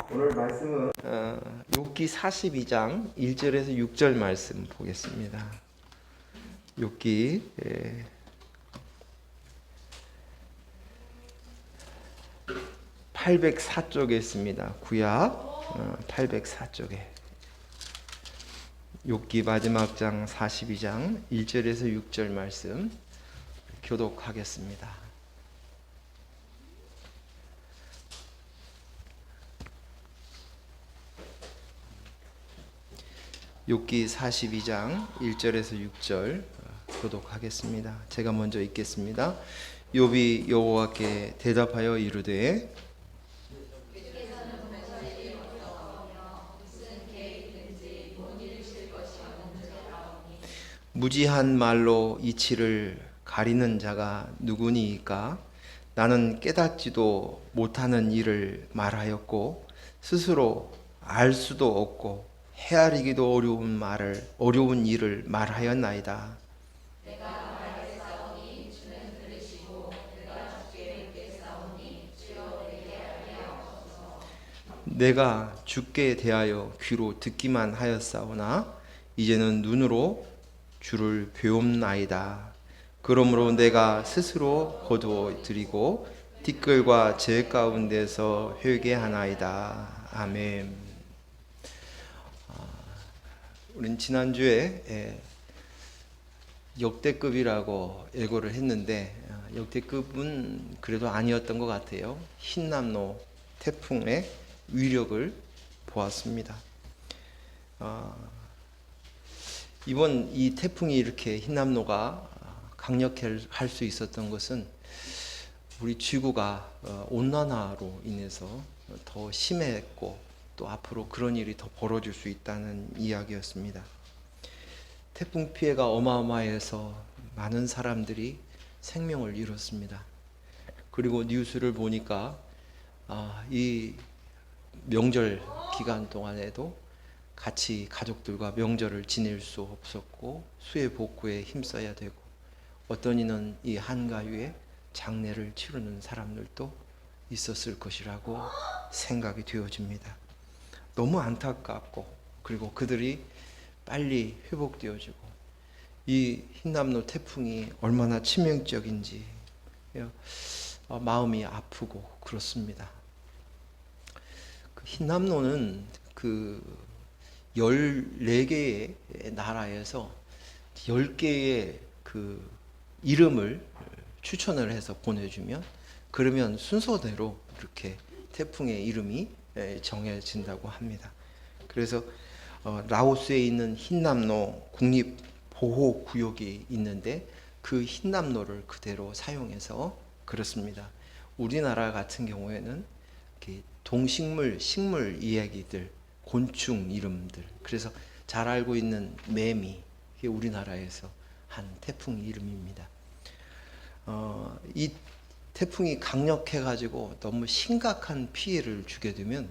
오늘 말씀은 욥기 42장 1절에서 6절 말씀 보겠습니다. 욥기 804쪽에 있습니다. 구약 804쪽에 욥기 마지막 장 42장 1절에서 6절 말씀 교독하겠습니다. 욥기 42장 1절에서 6절 교독하겠습니다. 제가 먼저 읽겠습니다. 욥이 여호와께 대답하여 이르되 무지한 말로 이치를 가리는 자가 누구니이까? 나는 깨닫지도 못하는 일을 말하였고 스스로 알 수도 없고 헤아리기도 어려운 일을 말하였나이다. 내가 주께 대하여 귀로 듣기만 하였사오나 이제는 눈으로 주를 배움나이다. 그러므로 내가 스스로 거두어 드리고 티끌과 재 가운데서 회개하나이다. 아멘. 우린 지난주에 역대급이라고 예고를 했는데 역대급은 그래도 아니었던 것 같아요. 흰남노 태풍의 위력을 보았습니다. 이번 이 태풍이 이렇게 흰남노가 강력할 수 있었던 것은 우리 지구가 온난화로 인해서 더 심했고 또 앞으로 그런 일이 더 벌어질 수 있다는 이야기였습니다. 태풍 피해가 어마어마해서 많은 사람들이 생명을 잃었습니다. 그리고 뉴스를 보니까 이 명절 기간 동안에도 같이 가족들과 명절을 지낼 수 없었고 수해 복구에 힘써야 되고 어떤 이는 이 한가위에 장례를 치르는 사람들도 있었을 것이라고 생각이 되어집니다. 너무 안타깝고 그리고 그들이 빨리 회복되어지고 이 흰남노 태풍이 얼마나 치명적인지 마음이 아프고 그렇습니다. 그 흰남노는 그 14개의 나라에서 10개의 그 이름을 추천을 해서 보내주면 그러면 순서대로 이렇게 태풍의 이름이 정해진다고 합니다. 그래서 라오스에 있는 흰남노 국립보호구역이 있는데 그 흰남노를 그대로 사용해서 그렇습니다. 우리나라 같은 경우에는 동식물, 식물 이야기들, 곤충 이름들, 그래서 잘 알고 있는 매미, 이게 우리나라에서 한 태풍 이름입니다. 이 태풍이 강력해가지고 너무 심각한 피해를 주게 되면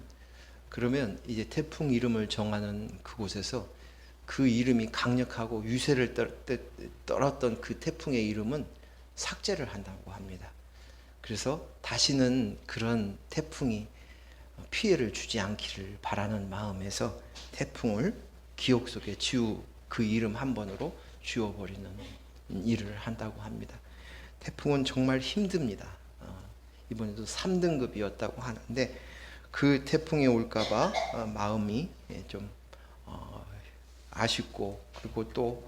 그러면 이제 태풍 이름을 정하는 그곳에서 그 이름이 강력하고 유세를 떨었던 그 태풍의 이름은 삭제를 한다고 합니다. 그래서 다시는 그런 태풍이 피해를 주지 않기를 바라는 마음에서 태풍을 기억 속에 그 이름 한 번으로 지워버리는 일을 한다고 합니다. 태풍은 정말 힘듭니다. 이번에도 3등급이었다고 하는데 그 태풍이 올까봐 마음이 좀 아쉽고 그리고 또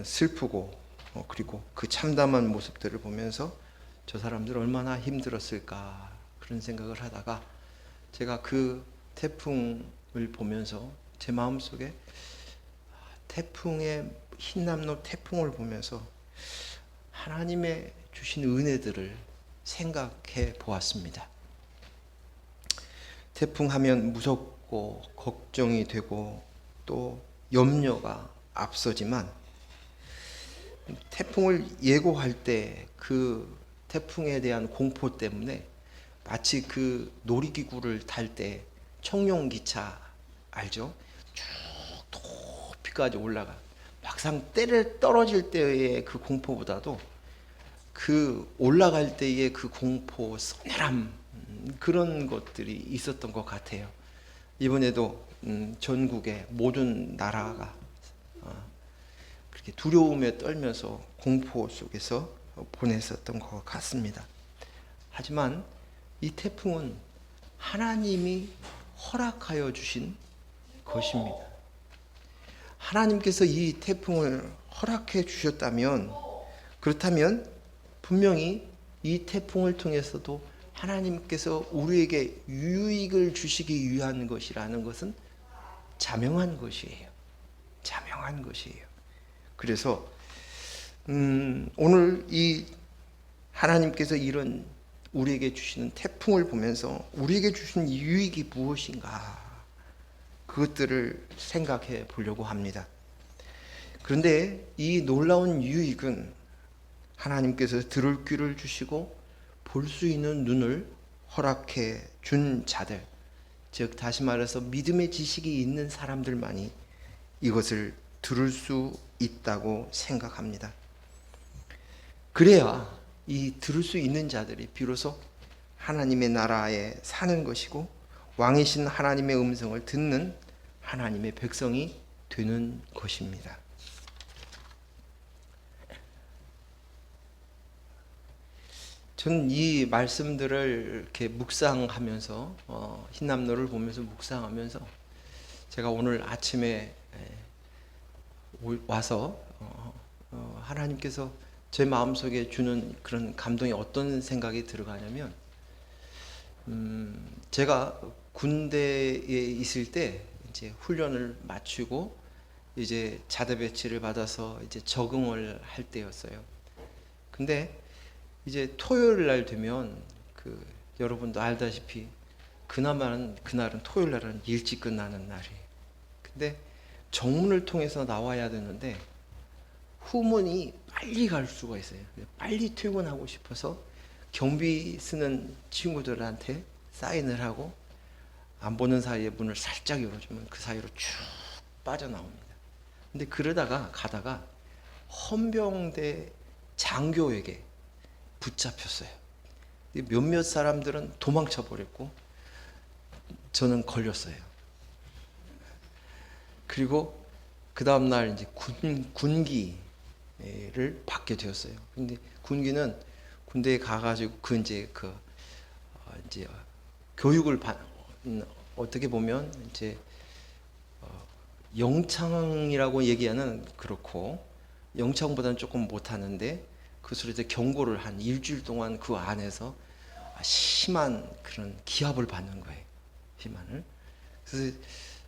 슬프고 그리고 그 참담한 모습들을 보면서 저 사람들 얼마나 힘들었을까 그런 생각을 하다가 제가 그 태풍을 보면서 제 마음속에 흰남노 태풍을 보면서 하나님의 주신 은혜들을 생각해 보았습니다. 태풍 하면 무섭고 걱정이 되고 또 염려가 앞서지만 태풍을 예고할 때 그 태풍에 대한 공포 때문에 마치 그 놀이기구를 탈 때 청룡기차 알죠? 쭉 높이까지 올라가 막상 떨어질 때의 그 공포보다도 그 올라갈 때의 그 공포, 서늘함 그런 것들이 있었던 것 같아요. 이번에도 전국의 모든 나라가 그렇게 두려움에 떨면서 공포 속에서 보냈었던 것 같습니다. 하지만 이 태풍은 하나님이 허락하여 주신 것입니다. 하나님께서 이 태풍을 허락해 주셨다면, 그렇다면 분명히 이 태풍을 통해서도 하나님께서 우리에게 유익을 주시기 위한 것이라는 것은 자명한 것이에요. 자명한 것이에요. 그래서 오늘 이 하나님께서 이런 우리에게 주시는 태풍을 보면서 우리에게 주신 유익이 무엇인가, 그것들을 생각해 보려고 합니다. 그런데 이 놀라운 유익은 하나님께서 들을 귀를 주시고 볼 수 있는 눈을 허락해 준 자들, 즉 다시 말해서 믿음의 지식이 있는 사람들만이 이것을 들을 수 있다고 생각합니다. 그래야 이 들을 수 있는 자들이 비로소 하나님의 나라에 사는 것이고 왕이신 하나님의 음성을 듣는 하나님의 백성이 되는 것입니다. 저는 이 말씀들을 이렇게 묵상하면서 흰남노를 보면서 묵상하면서 제가 오늘 아침에 와서 하나님께서 제 마음속에 주는 그런 감동이 어떤 생각이 들어가냐면, 제가 군대에 있을 때 이제 훈련을 마치고 이제 자대 배치를 받아서 이제 적응을 할 때였어요. 근데 이제 토요일 날 되면 여러분도 알다시피 그날은 토요일 날은 일찍 끝나는 날이에요. 근데 정문을 통해서 나와야 되는데 후문이 빨리 갈 수가 있어요. 빨리 퇴근하고 싶어서 경비 쓰는 친구들한테 사인을 하고 안 보는 사이에 문을 살짝 열어주면 그 사이로 쭉 빠져나옵니다. 근데 그러다가 가다가 헌병대 장교에게 붙잡혔어요. 몇몇 사람들은 도망쳐 버렸고 저는 걸렸어요. 그리고 그 다음 날 이제 군기를 받게 되었어요. 근데 군기는 군대에 가가지고 이제 교육을 어떻게 보면 이제 영창이라고 얘기하는, 그렇고 영창보다는 조금 못하는데 그것으로 이제 경고를 한 일주일 동안 그 안에서 심한 그런 기합을 받는 거예요. 비만을. 그래서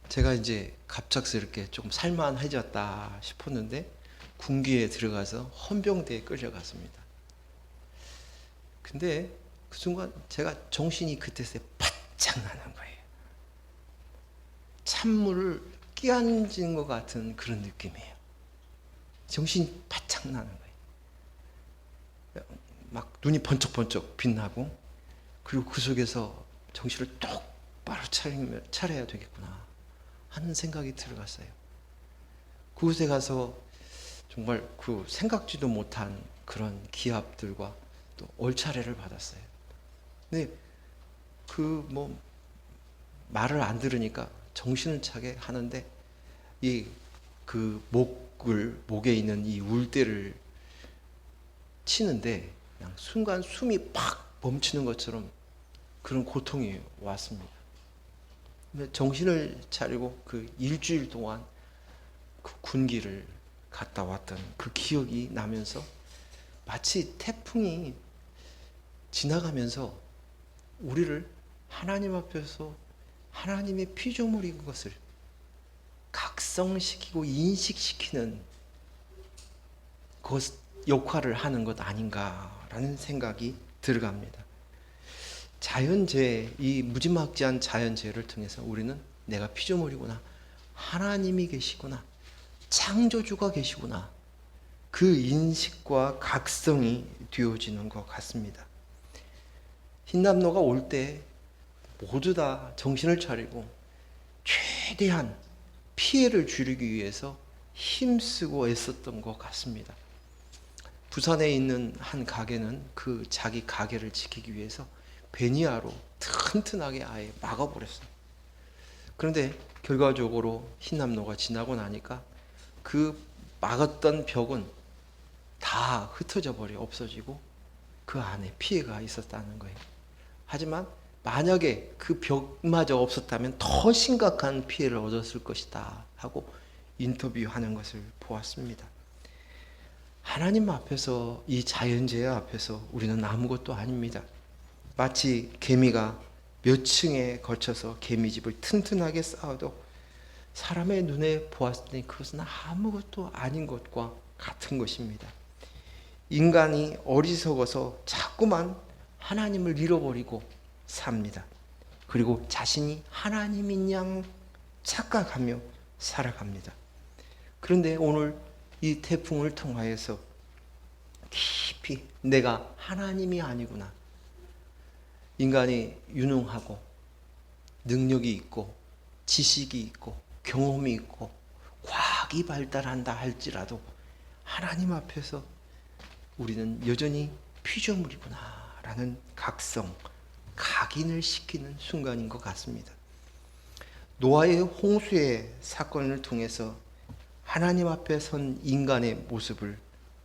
제가 이제 갑작스럽게 조금 살만해졌다 싶었는데 군기에 들어가서 헌병대에 끌려갔습니다. 근데 그 순간 제가 정신이 그때서야 바짝 나는 거예요. 찬물을 끼얹은 것 같은 그런 느낌이에요. 정신이 바짝 나는 거예요. 막 눈이 번쩍번쩍 빛나고, 그리고 그 속에서 정신을 똑바로 차려야 되겠구나 하는 생각이 들어갔어요. 그곳에 가서 정말 그 생각지도 못한 그런 기합들과 또 얼차례를 받았어요. 근데 말을 안 들으니까 정신을 차게 하는데 목에 있는 이 울대를 치는데 그냥 순간 숨이 팍 멈추는 것처럼 그런 고통이 왔습니다. 근데 정신을 차리고 그 일주일 동안 그 군기를 갔다 왔던 그 기억이 나면서 마치 태풍이 지나가면서 우리를 하나님 앞에서 하나님의 피조물인 것을 각성시키고 인식시키는 역할을 하는 것 아닌가라는 생각이 들어갑니다. 자연재해, 이 무지막지한 자연재해를 통해서 우리는 내가 피조물이구나, 하나님이 계시구나, 창조주가 계시구나, 그 인식과 각성이 되어지는 것 같습니다. 흰남노가 올 때 모두 다 정신을 차리고 최대한 피해를 줄이기 위해서 힘쓰고 애썼던 것 같습니다. 부산에 있는 한 가게는 그 자기 가게를 지키기 위해서 베니아로 튼튼하게 아예 막아버렸어요. 그런데 결과적으로 흰남노가 지나고 나니까 그 막았던 벽은 다 흩어져 버려 없어지고 그 안에 피해가 있었다는 거예요. 하지만 만약에 그 벽마저 없었다면 더 심각한 피해를 얻었을 것이다 하고 인터뷰하는 것을 보았습니다. 하나님 앞에서, 이 자연재해 앞에서 우리는 아무것도 아닙니다. 마치 개미가 몇 층에 걸쳐서 개미집을 튼튼하게 쌓아도 사람의 눈에 보았을 때 그것은 아무것도 아닌 것과 같은 것입니다. 인간이 어리석어서 자꾸만 하나님을 잃어버리고 삽니다. 그리고 자신이 하나님인 양 착각하며 살아갑니다. 그런데 오늘 이 태풍을 통하여서 깊이 내가 하나님이 아니구나. 인간이 유능하고 능력이 있고 지식이 있고 경험이 있고 과학이 발달한다 할지라도 하나님 앞에서 우리는 여전히 피조물이구나 라는 각성, 각인을 시키는 순간인 것 같습니다. 노아의 홍수의 사건을 통해서 하나님 앞에 선 인간의 모습을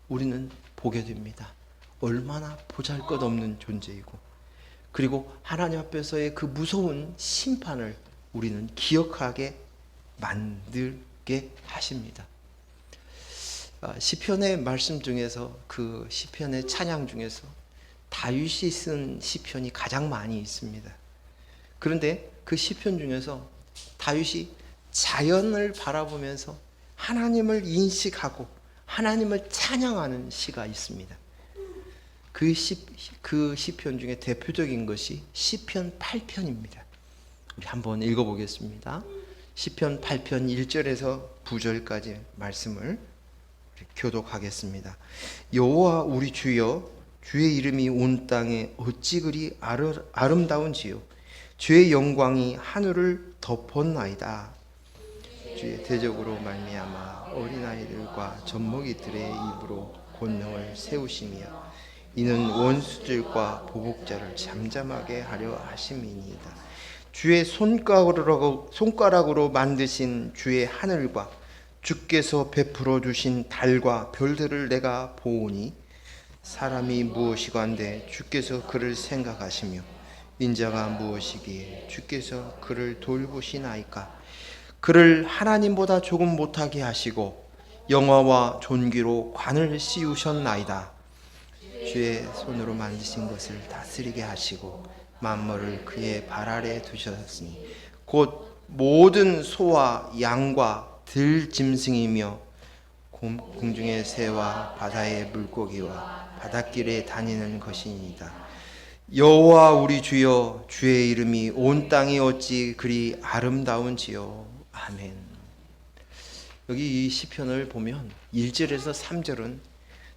우리는 보게 됩니다. 얼마나 보잘것없는 존재이고, 그리고 하나님 앞에서의 그 무서운 심판을 우리는 기억하게 만들게 하십니다. 시편의 말씀 중에서, 그 시편의 찬양 중에서 다윗이 쓴 시편이 가장 많이 있습니다. 그런데 그 시편 중에서 다윗이 자연을 바라보면서 하나님을 인식하고 하나님을 찬양하는 시가 있습니다. 그 시편 중에 대표적인 것이 시편 8편입니다. 우리 한번 읽어보겠습니다. 시편 8편 1절에서 9절까지 말씀을 교독하겠습니다. 여호와 우리 주여, 주의 이름이 온 땅에 어찌 그리 아름다운지요. 주의 영광이 하늘을 덮었나이다. 주의 대적으로 말미암아 어린아이들과 젖먹이들의 입으로 권능을 세우시며 이는 원수들과 보복자를 잠잠하게 하려 하심이니이다. 주의 손가락으로 만드신 주의 하늘과 주께서 베풀어 주신 달과 별들을 내가 보오니 사람이 무엇이건대 주께서 그를 생각하시며 인자가 무엇이기에 주께서 그를 돌보시나이까. 그를 하나님보다 조금 못하게 하시고 영화와 존귀로 관을 씌우셨나이다. 주의 손으로 만드신 것을 다스리게 하시고 만물을 그의 발 아래 두셨으니 곧 모든 소와 양과 들짐승이며 공중의 새와 바다의 물고기와 바닷길에 다니는 것이니이다. 여호와 우리 주여, 주의 이름이 온 땅이 어찌 그리 아름다운지요. 아멘. 여기 이 시편을 보면 1절에서 3절은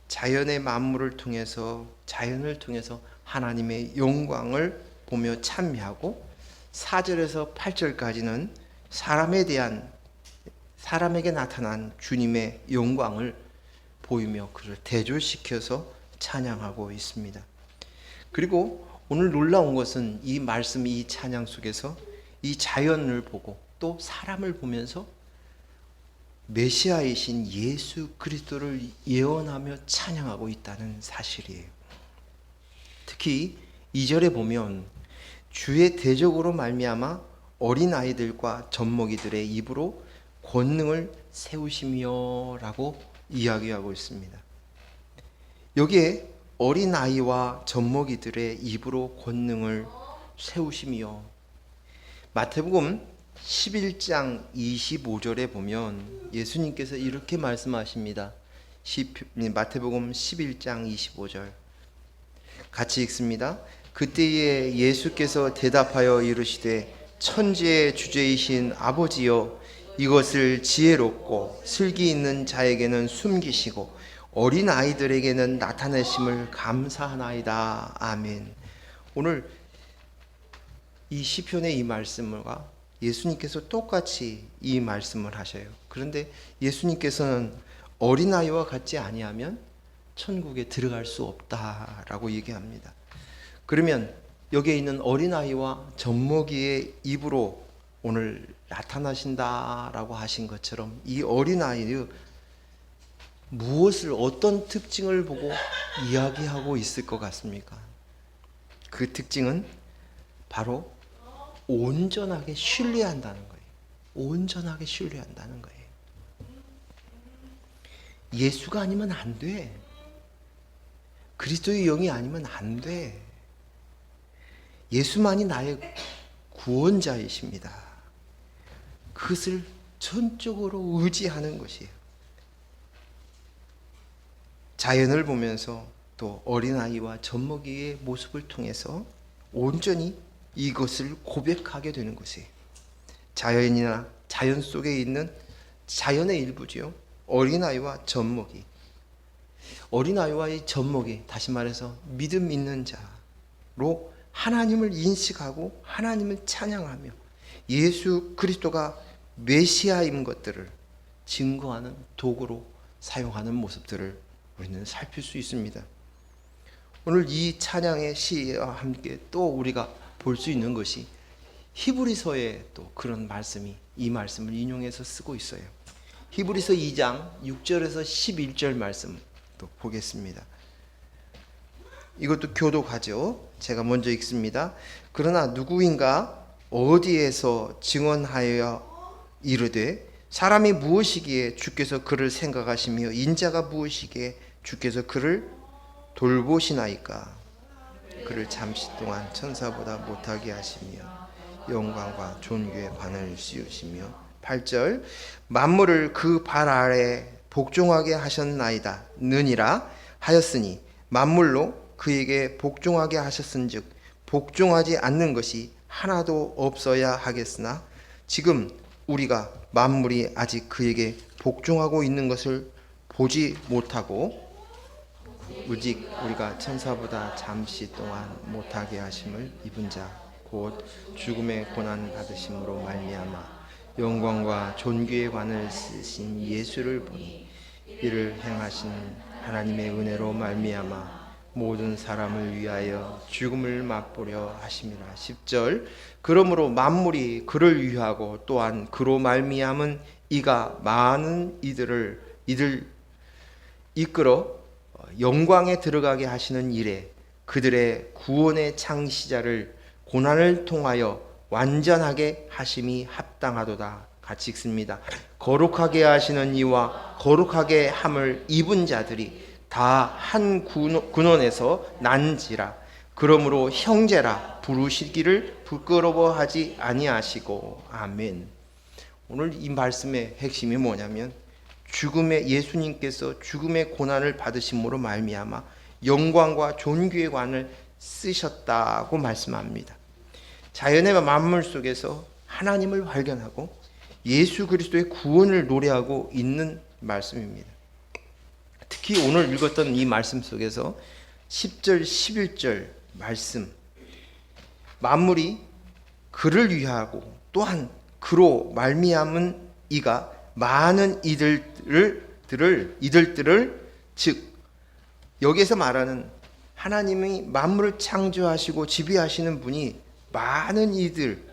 자연의 만물을 통해서, 자연을 통해서 하나님의 영광을 보며 찬미하고, 4절에서 8절까지는 사람에게 나타난 주님의 영광을 보이며 그를 대조시켜서 찬양하고 있습니다. 그리고 오늘 놀라운 것은 이 말씀, 이 찬양 속에서 이 자연을 보고 또 사람을 보면서 메시아이신 예수 그리스도를 예언하며 찬양하고 있다는 사실이에요. 특히 2절에 보면 주의 대적으로 말미암아 어린아이들과 젖먹이들의 입으로 권능을 세우시며 라고 이야기하고 있습니다. 여기에 어린아이와 젖먹이들의 입으로 권능을 세우시며, 마태복음 11장 25절에 보면 예수님께서 이렇게 말씀하십니다. 마태복음 11장 25절 같이 읽습니다. 그때에 예수께서 대답하여 이르시되 천지의 주제이신 아버지여, 이것을 지혜롭고 슬기 있는 자에게는 숨기시고 어린 아이들에게는 나타내심을 감사하나이다. 아멘. 오늘 이 시편의 이 말씀과 예수님께서 똑같이 이 말씀을 하셔요. 그런데 예수님께서는 어린아이와 같지 아니하면 천국에 들어갈 수 없다라고 얘기합니다. 그러면 여기에 있는 어린아이와 젖먹이의 입으로 오늘 나타나신다라고 하신 것처럼 이 어린아이의 무엇을 어떤 특징을 보고 이야기하고 있을 것 같습니까? 그 특징은 바로 온전하게 신뢰한다는 거예요. 온전하게 신뢰한다는 거예요. 예수가 아니면 안 돼. 그리스도의 영이 아니면 안 돼. 예수만이 나의 구원자이십니다. 그것을 전적으로 의지하는 것이에요. 자연을 보면서 또 어린아이와 젖먹이의 모습을 통해서 온전히 이것을 고백하게 되는 것이에요. 자연이나 자연 속에 있는 자연의 일부지요. 어린아이와 젖먹이. 어린아이와의 젖먹이, 다시 말해서 믿음 있는 자로 하나님을 인식하고 하나님을 찬양하며 예수 그리스도가 메시아인 것들을 증거하는 도구로 사용하는 모습들을 우리는 살필 수 있습니다. 오늘 이 찬양의 시와 함께 또 우리가 볼 수 있는 것이 히브리서에 또 그런 말씀이 이 말씀을 인용해서 쓰고 있어요. 히브리서 2장 6절에서 11절 말씀 또 보겠습니다. 이것도 교독하죠. 제가 먼저 읽습니다. 그러나 누구인가 어디에서 증언하여 이르되 사람이 무엇이기에 주께서 그를 생각하시며 인자가 무엇이기에 주께서 그를 돌보시나이까. 그를 잠시 동안 천사보다 못하게 하시며 영광과 존귀의 관을 씌우시며 8절 만물을 그 발 아래 복종하게 하셨나이다 느니라 하였으니 만물로 그에게 복종하게 하셨은즉 복종하지 않는 것이 하나도 없어야 하겠으나 지금 우리가 만물이 아직 그에게 복종하고 있는 것을 보지 못하고 오직 우리가 천사보다 잠시 동안 못하게 하심을 입은 자 곧 죽음의 고난 받으심으로 말미암아 영광과 존귀의 관을 쓰신 예수를 보니 이를 행하신 하나님의 은혜로 말미암아 모든 사람을 위하여 죽음을 맛보려 하심이라. 10절 그러므로 만물이 그를 위하고 또한 그로 말미암은 이가 많은 이들 이끌어 영광에 들어가게 하시는 일에 그들의 구원의 창시자를 고난을 통하여 완전하게 하심이 합당하도다. 같이 읽습니다. 거룩하게 하시는 이와 거룩하게 함을 입은 자들이 다 한 근원에서 난지라. 그러므로 형제라 부르시기를 부끄러워하지 아니하시고. 아멘. 오늘 이 말씀의 핵심이 뭐냐면 죽음의 예수님께서 죽음의 고난을 받으심으로 말미암아 영광과 존귀의 관을 쓰셨다고 말씀합니다. 자연의 만물 속에서 하나님을 발견하고 예수 그리스도의 구원을 노래하고 있는 말씀입니다. 특히 오늘 읽었던 이 말씀 속에서 10절 11절 말씀 만물이 그를 위하고 또한 그로 말미암은 이가 많은 이들을 즉 여기에서 말하는 하나님이 만물을 창조하시고 지배하시는 분이 많은 이들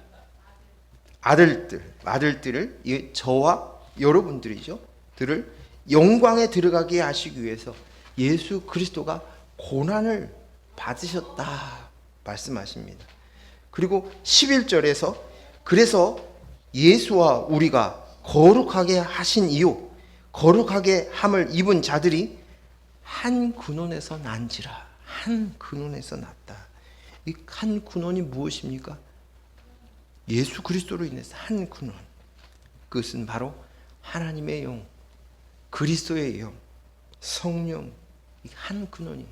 아들들을 저와 여러분들이죠. 들을 영광에 들어가게 하시기 위해서 예수 그리스도가 고난을 받으셨다 말씀하십니다. 그리고 11절에서 그래서 예수와 우리가 거룩하게 하신 이유 거룩하게 함을 입은 자들이 한 근원에서 난지라. 한 근원에서 났다. 이 한 근원이 무엇입니까? 예수 그리스도로 인해서 한 근원. 그것은 바로 하나님의 영, 그리스도의 영, 성령. 이 한 근원이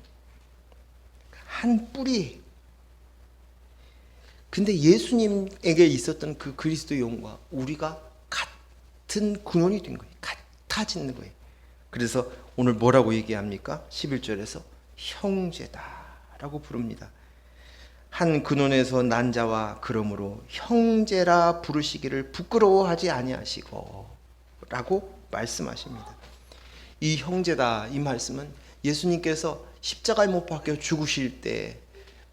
한 뿌리. 근데 예수님에게 있었던 그 그리스도의 영과 우리가 같은 근원이 된 거예요. 같아지는 거예요. 그래서 오늘 뭐라고 얘기합니까? 11절에서 형제다라고 부릅니다. 한 근원에서 난 자와 그러므로 형제라 부르시기를 부끄러워하지 아니하시고 라고 말씀하십니다. 이 형제다 이 말씀은 예수님께서 십자가에 못 박혀 죽으실 때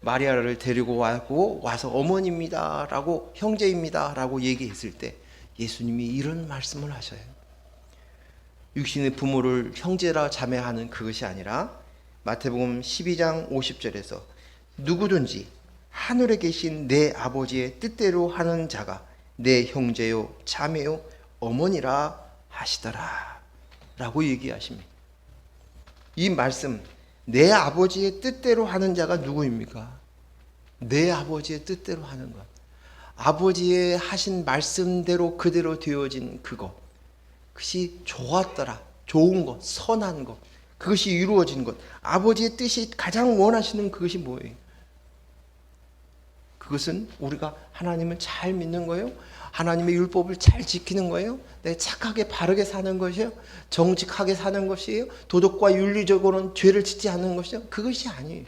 마리아를 데리고 와서 어머니입니다 라고 형제입니다 라고 얘기했을 때 예수님이 이런 말씀을 하셔요. 육신의 부모를 형제라 자매하는 그것이 아니라 마태복음 12장 50절에서 누구든지 하늘에 계신 내 아버지의 뜻대로 하는 자가 내 형제요 자매요 어머니라 하시더라 라고 얘기하십니다. 이 말씀, 내 아버지의 뜻대로 하는 자가 누구입니까? 내 아버지의 뜻대로 하는 것, 아버지의 하신 말씀대로 그대로 되어진 그것이 좋았더라, 좋은 것, 선한 것, 그것이 이루어진 것, 아버지의 뜻이 가장 원하시는 그것이 뭐예요? 그것은 우리가 하나님을 잘 믿는 거예요? 하나님의 율법을 잘 지키는 거예요? 내가 착하게 바르게 사는 것이에요? 정직하게 사는 것이에요? 도덕과 윤리적으로는 죄를 짓지 않는 것이요? 그것이 아니에요.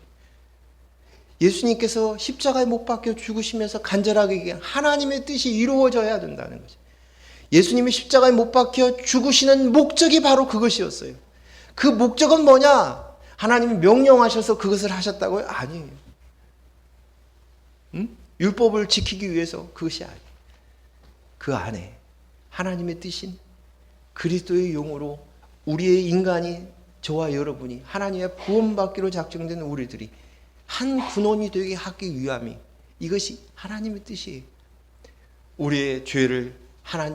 예수님께서 십자가에 못 박혀 죽으시면서 간절하게 얘기한 하나님의 뜻이 이루어져야 된다는 거죠. 예수님이 십자가에 못 박혀 죽으시는 목적이 바로 그것이었어요. 그 목적은 뭐냐? 하나님이 명령하셔서 그것을 하셨다고요? 아니에요. 율법을 지키기 위해서 그것이 아니에요. 그 안에 하나님의 뜻인 그리스도의 용으로 우리의 인간이, 저와 여러분이 하나님의 구원받기로 작정된 우리들이 한 군원이 되게 하기 위함이, 이것이 하나님의 뜻이에요. 우리의 죄를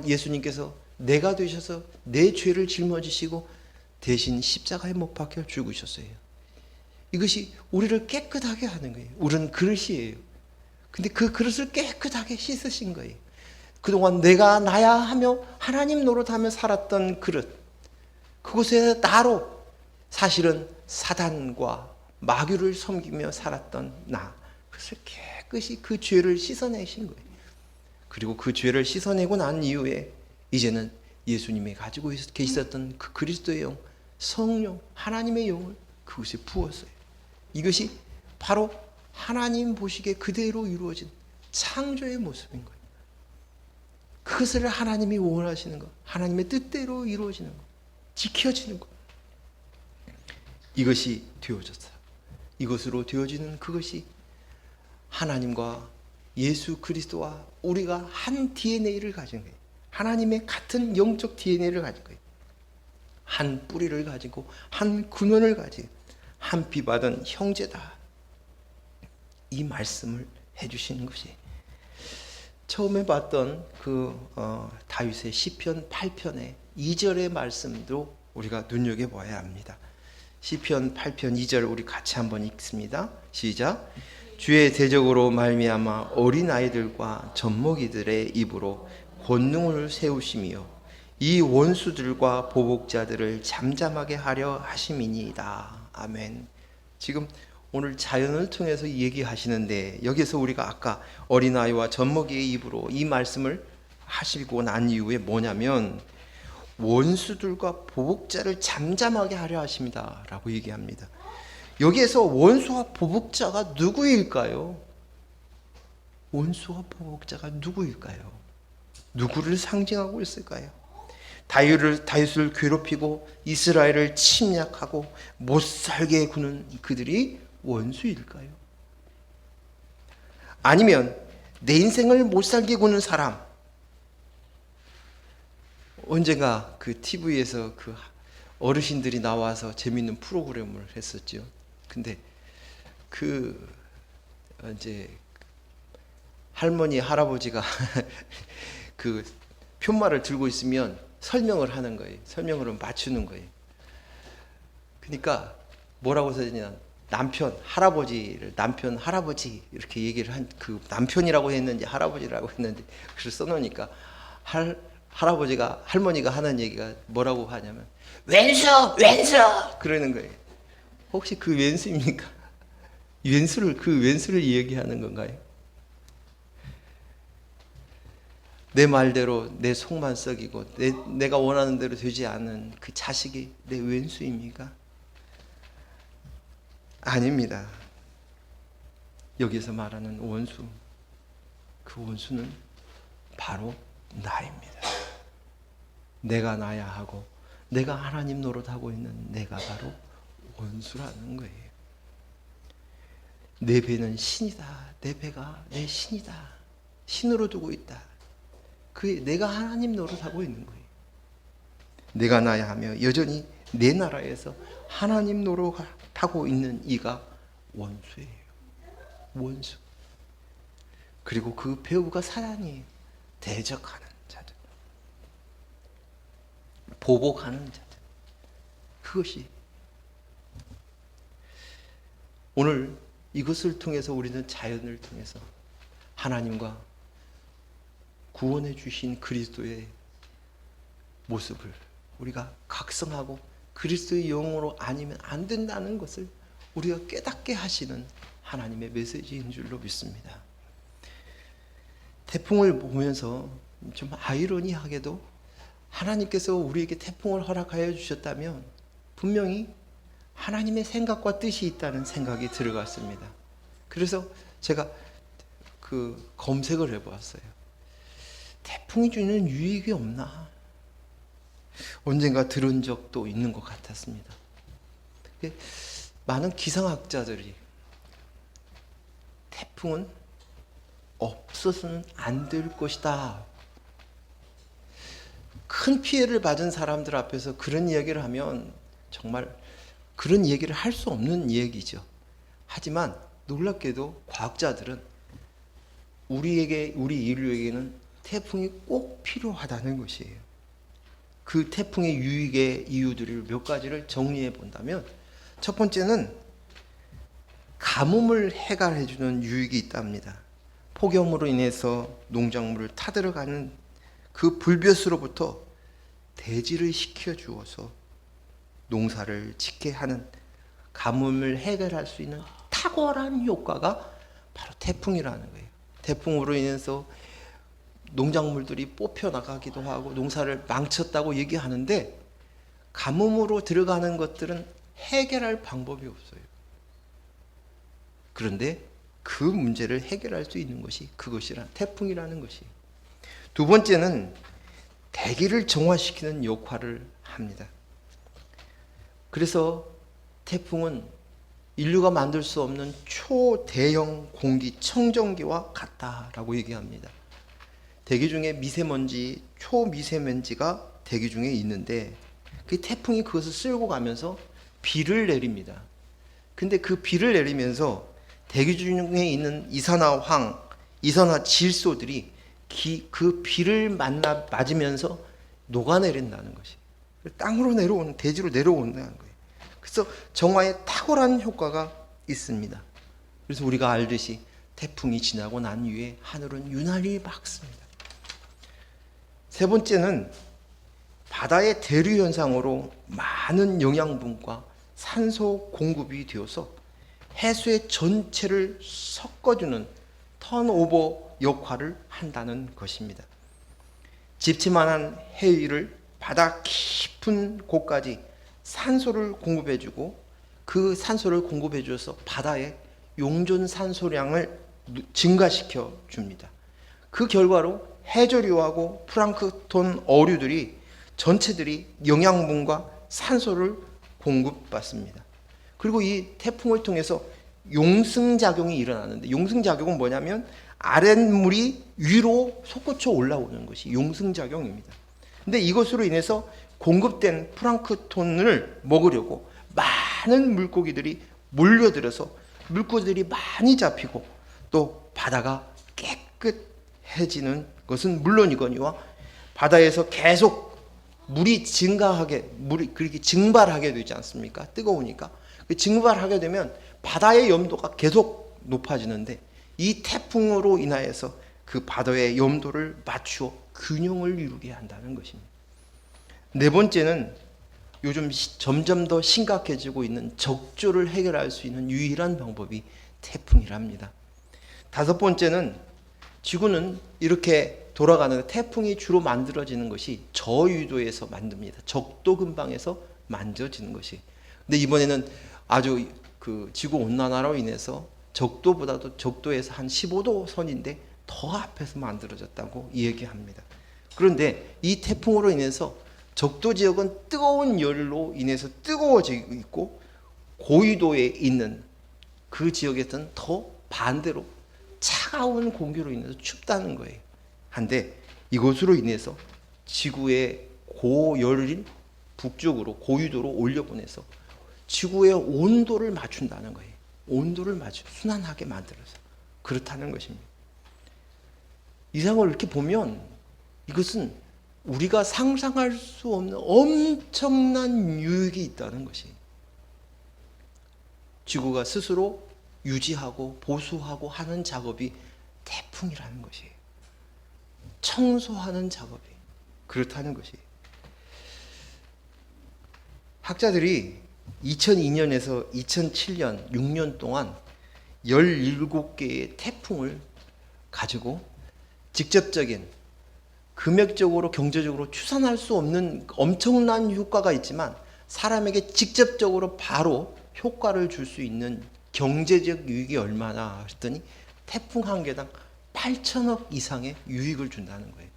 예수님께서 내가 되셔서 내 죄를 짊어지시고 대신 십자가에 못 박혀 죽으셨어요. 이것이 우리를 깨끗하게 하는 거예요. 우리는 그릇이에요. 근데 그 그릇을 깨끗하게 씻으신 거예요. 그동안 내가 나야 하며 하나님 노릇하며 살았던 그릇, 그곳에 나로 사실은 사단과 마귀를 섬기며 살았던 나, 그것을 깨끗이 그 죄를 씻어내신 거예요. 그리고 그 죄를 씻어내고 난 이후에 이제는 예수님이 가지고 계셨던 그 그리스도의 영, 성령, 하나님의 영을 그것에 부었어요. 이것이 바로 하나님 보시기에 그대로 이루어진 창조의 모습인 거예요. 그것을 하나님이 원하시는 것, 하나님의 뜻대로 이루어지는 것, 지켜지는 것, 이것이 되어졌어요. 이것으로 되어지는 그것이 하나님과 예수 그리스도와 우리가 한 DNA를 가진 거예요. 하나님의 같은 영적 DNA를 가진 거예요. 한 뿌리를 가지고 한 근원을 가진 한 피 받은 형제다. 이 말씀을 해주시는 것이 처음에 봤던 다윗의 시편 8편의 2절의 말씀도 우리가 눈여겨봐야 합니다. 시편 8편 2절 우리 같이 한번 읽습니다. 시작. 주의 대적으로 말미암아 어린아이들과 젖먹이들의 입으로 권능을 세우시며 이 원수들과 보복자들을 잠잠하게 하려 하심이니이다. 아멘. 지금 오늘 자연을 통해서 얘기하시는데 여기서 우리가 아까 어린아이와 젖먹이의 입으로 이 말씀을 하시고 난 이후에 뭐냐면 원수들과 보복자를 잠잠하게 하려 하십니다 라고 얘기합니다. 여기에서 원수와 보복자가 누구일까요? 원수와 보복자가 누구일까요? 누구를 상징하고 있을까요? 다윗을 괴롭히고 이스라엘을 침략하고 못살게 구는 그들이 원수일까요? 아니면 내 인생을 못살게 구는 사람, 언젠가 그 TV에서 그 어르신들이 나와서 재밌는 프로그램을 했었죠. 근데 이제 할머니 할아버지가 그 편말을 들고 있으면 설명을 하는 거예요. 설명으로 맞추는 거예요. 그러니까 뭐라고 써있냐, 남편 할아버지 이렇게 얘기를 한, 그 남편이라고 했는지 할아버지라고 했는지 그래서 써놓으니까 할머니가 하는 얘기가 뭐라고 하냐면 왼수 그러는 거예요. 혹시 그 왼수입니까? 그 왼수를 얘기하는 건가요? 내 말대로 내 속만 썩이고 내가 원하는 대로 되지 않는 그 자식이 내 왼수입니까? 아닙니다. 여기서 말하는 원수, 그 원수는 바로 나입니다. 내가 나야 하고 내가 하나님 노릇하고 있는 내가 바로 원수라는 거예요. 내 배는 신이다. 내 배가 내 신이다. 신으로 두고 있다. 내가 하나님 노릇하고 있는 거예요. 내가 나야 하며 여전히 내 나라에서 하나님 노릇하고 있는 이가 원수예요. 원수. 그리고 그 배후가 사단이에요. 대적하는 자들, 보복하는 자들. 그것이 오늘 이것을 통해서 우리는 자연을 통해서 하나님과 구원해 주신 그리스도의 모습을 우리가 각성하고 그리스도의 영으로 아니면 안 된다는 것을 우리가 깨닫게 하시는 하나님의 메시지인 줄로 믿습니다. 태풍을 보면서 좀 아이러니하게도 하나님께서 우리에게 태풍을 허락하여 주셨다면 분명히 하나님의 생각과 뜻이 있다는 생각이 들어갔습니다. 그래서 제가 검색을 해보았어요. 태풍이 주는 유익이 없나? 언젠가 들은 적도 있는 것 같았습니다. 많은 기상학자들이 태풍은 없어서는 안 될 것이다. 큰 피해를 받은 사람들 앞에서 그런 이야기를 하면 정말 그런 얘기를 할 수 없는 얘기죠. 하지만 놀랍게도 과학자들은 우리 인류에게는 태풍이 꼭 필요하다는 것이에요. 그 태풍의 유익의 이유들을 몇 가지를 정리해 본다면, 첫 번째는 가뭄을 해결해 주는 유익이 있답니다. 폭염으로 인해서 농작물을 타들어가는 그 불볕으로부터 대지를 식혀 주어서 농사를 짓게 하는, 가뭄을 해결할 수 있는 탁월한 효과가 바로 태풍이라는 거예요. 태풍으로 인해서 농작물들이 뽑혀 나가기도 하고 농사를 망쳤다고 얘기하는데, 가뭄으로 들어가는 것들은 해결할 방법이 없어요. 그런데 그 문제를 해결할 수 있는 것이 그것이란 태풍이라는 것이. 두 번째는 대기를 정화시키는 역할을 합니다. 그래서 태풍은 인류가 만들 수 없는 초대형 공기 청정기와 같다라고 얘기합니다. 대기 중에 미세먼지, 초미세먼지가 대기 중에 있는데 그 태풍이 그것을 쓸고 가면서 비를 내립니다. 근데 그 비를 내리면서 대기 중에 있는 이산화황, 이산화질소들이 그 비를 맞으면서 녹아내린다는 것이, 땅으로 내려오는, 대지로 내려온다는 거예요. 그래서 정화에 탁월한 효과가 있습니다. 그래서 우리가 알듯이 태풍이 지나고 난 후에 하늘은 유난히 맑습니다. 세 번째는 바다의 대류 현상으로 많은 영양분과 산소 공급이 되어서 해수의 전체를 섞어주는 턴오버 역할을 한다는 것입니다. 집치만한 해위를 바다 깊은 곳까지 산소를 공급해주고, 그 산소를 공급해줘서 바다의 용존 산소량을 증가시켜 줍니다. 그 결과로 해조류하고 플랑크톤 어류들이 전체들이 영양분과 산소를 공급받습니다. 그리고 이 태풍을 통해서 용승작용이 일어나는데, 용승작용은 뭐냐면 아랫물이 위로 솟구쳐 올라오는 것이 용승작용입니다. 근데 이것으로 인해서 공급된 플랑크톤을 먹으려고 많은 물고기들이 몰려들어서 물고기들이 많이 잡히고 또 바다가 깨끗해지는 것은 물론이거니와 바다에서 계속 물이 그렇게 증발하게 되지 않습니까? 뜨거우니까. 그 증발하게 되면 바다의 염도가 계속 높아지는데, 이 태풍으로 인하여서 그 바다의 염도를 맞추어 균형을 이루게 한다는 것입니다. 네 번째는 요즘 점점 더 심각해지고 있는 적조를 해결할 수 있는 유일한 방법이 태풍이랍니다. 다섯 번째는 지구는 이렇게 돌아가는데 태풍이 주로 만들어지는 것이 저유도에서 만듭니다. 적도 근방에서 만들어지는 것이. 근데 이번에는 아주 지구 온난화로 인해서 적도에서 한 15도 선인데 더 앞에서 만들어졌다고 얘기합니다. 그런데 이 태풍으로 인해서 적도 지역은 뜨거운 열로 인해서 뜨거워지고 있고, 고위도에 있는 그 지역에서는 더 반대로 차가운 공기로 인해서 춥다는 거예요. 한데 이것으로 인해서 지구의 고열을 북쪽으로 고유도로 올려보내서 지구의 온도를 맞춘다는 거예요. 온도를 순환하게 만들어서 그렇다는 것입니다. 이 상황을 이렇게 보면 이것은 우리가 상상할 수 없는 엄청난 유익이 있다는 것이, 지구가 스스로 유지하고 보수하고 하는 작업이 태풍이라는 것이에요. 청소하는 작업이 그렇다는 것이. 학자들이 2002년에서 2007년 6년 동안 17개의 태풍을 가지고 직접적인, 금액적으로 경제적으로 추산할 수 없는 엄청난 효과가 있지만 사람에게 직접적으로 바로 효과를 줄 수 있는 경제적 유익이 얼마나 했더니 태풍 한 개당 8천억 이상의 유익을 준다는 거예요.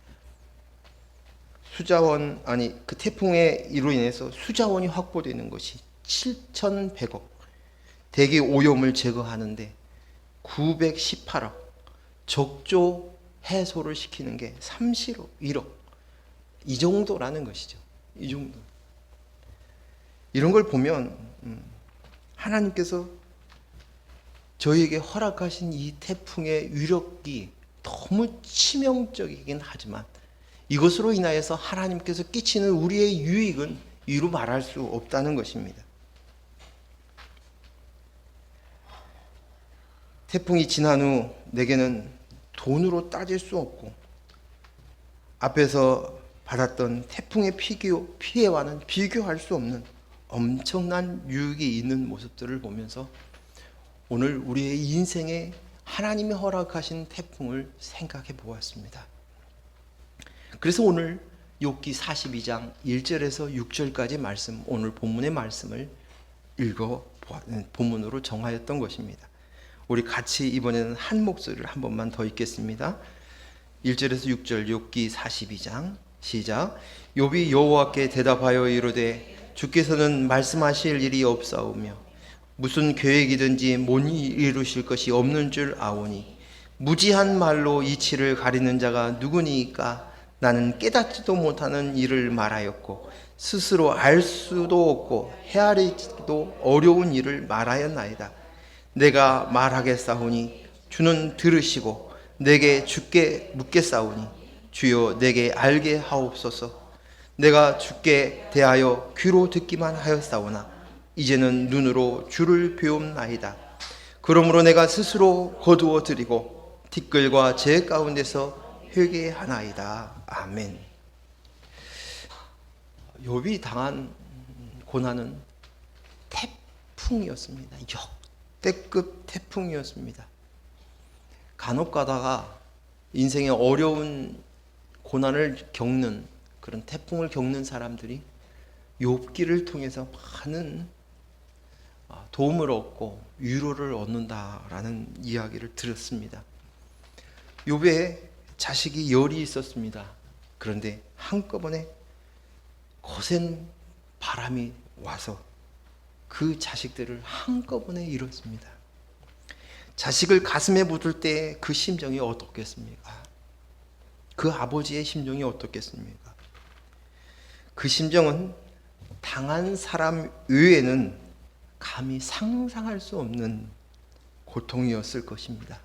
그 태풍에 이로 인해서 수자원이 확보되는 것이 7,100억, 대기 오염을 제거하는데 918억, 적조 해소를 시키는 게 31억, 이 정도라는 것이죠. 이 정도. 이런 걸 보면 하나님께서 저희에게 허락하신 이 태풍의 위력이 너무 치명적이긴 하지만 이것으로 인하여서 하나님께서 끼치는 우리의 유익은 이루 말할 수 없다는 것입니다. 태풍이 지난 후 내게는 돈으로 따질 수 없고 앞에서 받았던 태풍의 피해와는 비교할 수 없는 엄청난 유익이 있는 모습들을 보면서 오늘 우리의 인생에 하나님이 허락하신 태풍을 생각해 보았습니다. 그래서 오늘 욥기 42장 1절에서 6절까지 말씀, 오늘 본문의 말씀을 본문으로 정하였던 것입니다. 우리 같이 이번에는 한 목소리를 한 번만 더 읽겠습니다. 1절에서 6절 욥기 42장 시작. 욥이 여호와께 대답하여 이르되 주께서는 말씀하실 일이 없사오며 무슨 계획이든지 못 이루실 것이 없는 줄 아오니 무지한 말로 이치를 가리는 자가 누구니까? 나는 깨닫지도 못하는 일을 말하였고 스스로 알 수도 없고 헤아리기도 어려운 일을 말하였나이다. 내가 말하겠사오니 주는 들으시고 내게 주께 묻겠사오니 주여 내게 알게 하옵소서. 내가 주께 대하여 귀로 듣기만 하였사오나 이제는 눈으로 주를 배움나이다. 그러므로 내가 스스로 거두어 드리고 티끌과 재 가운데서 회개하나이다. 아멘. 욥이 당한 고난은 태풍이었습니다. 역대급 태풍이었습니다. 간혹 가다가 인생의 어려운 고난을 겪는, 그런 태풍을 겪는 사람들이 욥기를 통해서 많은 도움을 얻고 위로를 얻는다라는 이야기를 들었습니다. 욥의 자식이 10이 있었습니다. 그런데 한꺼번에 거센 바람이 와서 그 자식들을 한꺼번에 잃었습니다. 자식을 가슴에 묻을 때 그 심정이 어떻겠습니까? 그 아버지의 심정이 어떻겠습니까? 그 심정은 당한 사람 외에는 감히 상상할 수 없는 고통이었을 것입니다.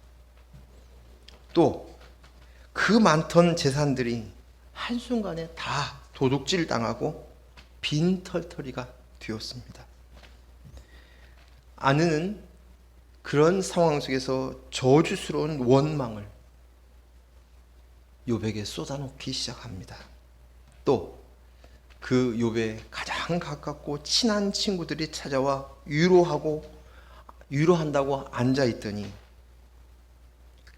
또 그 많던 재산들이 한순간에 다 도둑질 당하고 빈털터리가 되었습니다. 아내는 그런 상황 속에서 저주스러운 원망을 욥에게 쏟아놓기 시작합니다. 또 그 욥의 가장 가깝고 친한 친구들이 찾아와 위로한다고 앉아있더니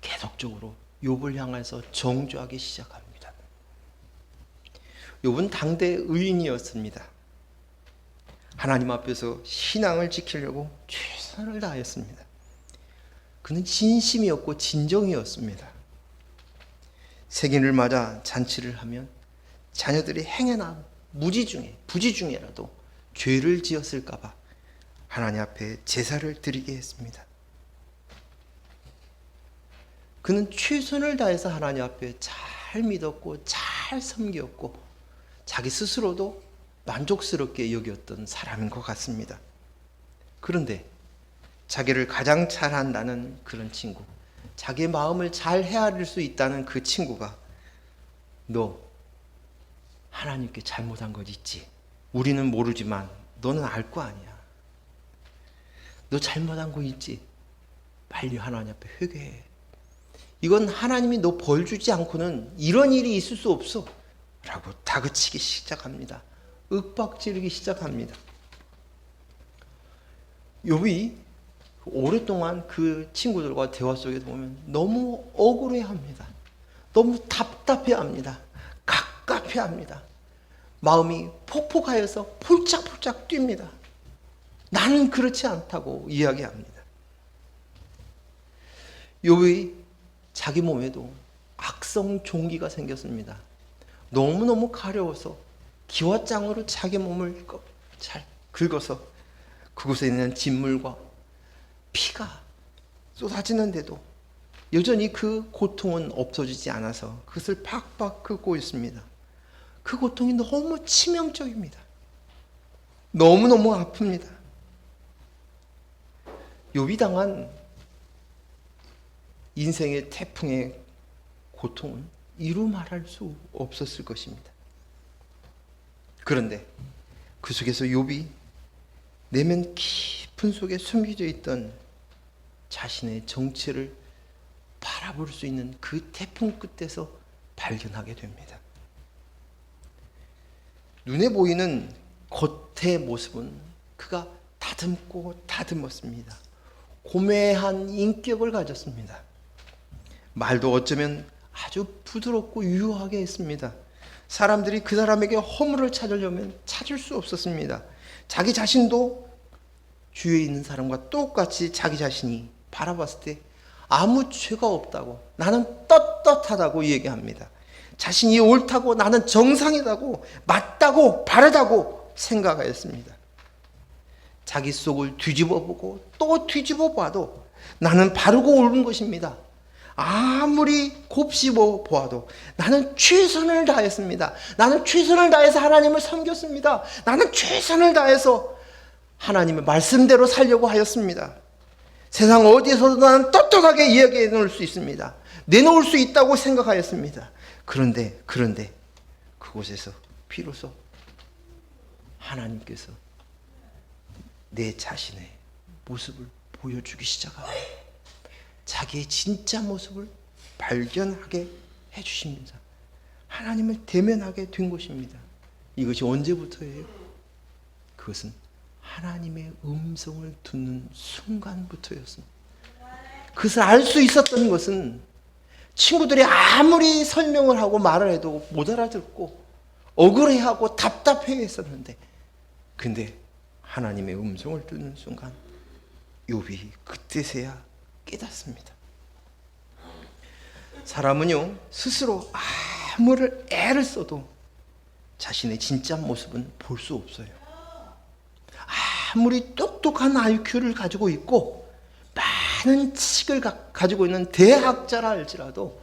계속적으로 욥을 향해서 정죄하기 시작합니다. 욥은 당대 의인이었습니다. 하나님 앞에서 신앙을 지키려고 최선을 다했습니다. 그는 진심이었고 진정이었습니다. 생일을 맞아 잔치를 하면 자녀들이 행여나 부지 중에라도 죄를 지었을까 봐 하나님 앞에 제사를 드리게 했습니다. 그는 최선을 다해서 하나님 앞에 잘 잘 믿었고 잘 섬겼고 자기 스스로도 만족스럽게 여겼던 사람인 것 같습니다. 그런데 자기를 가장 잘 안다는 그런 친구, 자기의 마음을 잘 헤아릴 수 있다는 그 친구가 너 하나님께 잘못한 것 있지? 우리는 모르지만 너는 알 거 아니야. 너 잘못한 거 있지? 빨리 하나님 앞에 회개해. 이건 하나님이 너 벌 주지 않고는 이런 일이 있을 수 없어 라고 다그치기 시작합니다. 윽박지르기 시작합니다. 욥이 오랫동안 그 친구들과 대화 속에 보면 너무 억울해합니다. 너무 답답해합니다. 갑갑해합니다. 마음이 폭폭하여서 폴짝폴짝 뜁니다. 나는 그렇지 않다고 이야기합니다. 욥이 자기 몸에도 악성 종기가 생겼습니다. 너무너무 가려워서 기와장으로 자기 몸을 잘 긁어서 그곳에 있는 진물과 피가 쏟아지는데도 여전히 그 고통은 없어지지 않아서 그것을 팍팍 긁고 있습니다. 그 고통이 너무 치명적입니다. 너무너무 아픕니다. 욥이 당한 인생의 태풍의 고통은 이루 말할 수 없었을 것입니다. 그런데 그 속에서 욥이 내면 깊은 속에 숨겨져 있던 자신의 정체를 바라볼 수 있는 그 태풍 끝에서 발견하게 됩니다. 눈에 보이는 겉의 모습은 그가 다듬고 다듬었습니다. 고매한 인격을 가졌습니다. 말도 어쩌면 아주 부드럽고 유효하게 했습니다. 사람들이 그 사람에게 허물을 찾으려면 찾을 수 없었습니다. 자기 자신도 주위에 있는 사람과 똑같이 자기 자신이 바라봤을 때 아무 죄가 없다고, 나는 떳떳하다고 얘기합니다. 자신이 옳다고, 나는 정상이라고, 맞다고, 바르다고 생각하였습니다. 자기 속을 뒤집어보고 또 뒤집어봐도 나는 바르고 옳은 것입니다. 아무리 곱씹어 보아도 나는 최선을 다했습니다. 나는 최선을 다해서 하나님을 섬겼습니다. 나는 최선을 다해서 하나님의 말씀대로 살려고 하였습니다. 세상 어디에서도 나는 떳떳하게 이야기해 놓을 수 있습니다. 내놓을 수 있다고 생각하였습니다. 그런데 그곳에서 비로소 하나님께서 내 자신의 모습을 보여주기 시작합니다. 자기의 진짜 모습을 발견하게 해주십니다. 하나님을 대면하게 된 것입니다. 이것이 언제부터예요? 그것은 하나님의 음성을 듣는 순간부터였습니다. 그것을 알 수 있었던 것은 친구들이 아무리 설명을 하고 말을 해도 못 알아듣고 억울해하고 답답해했었는데, 근데 하나님의 음성을 듣는 순간 욥이 그때서야 깨닫습니다. 사람은요, 스스로 아무리 애를 써도 자신의 진짜 모습은 볼 수 없어요. 아무리 똑똑한 IQ를 가지고 있고 많은 지식을 가지고 있는 대학자라 할지라도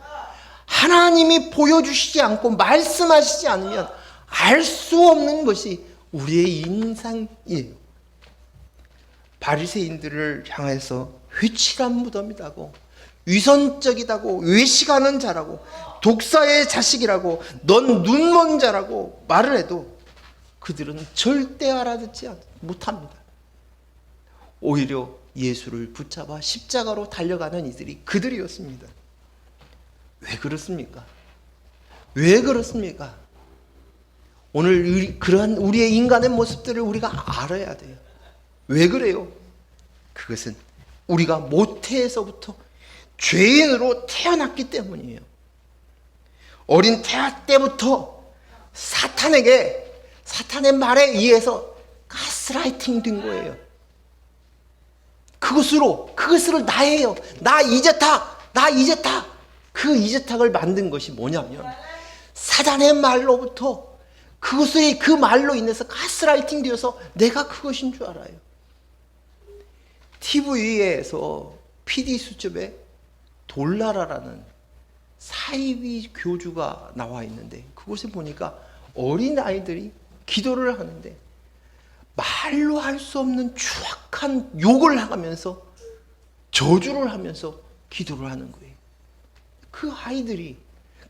하나님이 보여주시지 않고 말씀하시지 않으면 알 수 없는 것이 우리의 인상이에요. 바리새인들을 향해서 회칠한 무덤이라고, 위선적이다고, 외식하는 자라고, 독사의 자식이라고, 넌 눈먼 자라고 말을 해도 그들은 절대 알아듣지 못합니다. 오히려 예수를 붙잡아 십자가로 달려가는 이들이 그들이었습니다. 왜 그렇습니까? 왜 그렇습니까? 오늘 그러한 우리의 인간의 모습들을 우리가 알아야 돼요. 왜 그래요? 그것은 우리가 모태에서부터 죄인으로 태어났기 때문이에요. 어린 태아 때부터 사탄의 말에 의해서 가스라이팅 된 거예요. 그것으로 나예요. 나 이제탁. 그 이제탁을 만든 것이 뭐냐면 사단의 말로부터 그 말로 인해서 가스라이팅 되어서 내가 그것인 줄 알아요. TV에서 PD 수첩에 돌나라라는 사이비 교주가 나와 있는데 그곳에 보니까 어린아이들이 기도를 하는데 말로 할 수 없는 추악한 욕을 하면서 저주를 하면서 기도를 하는 거예요. 그 아이들이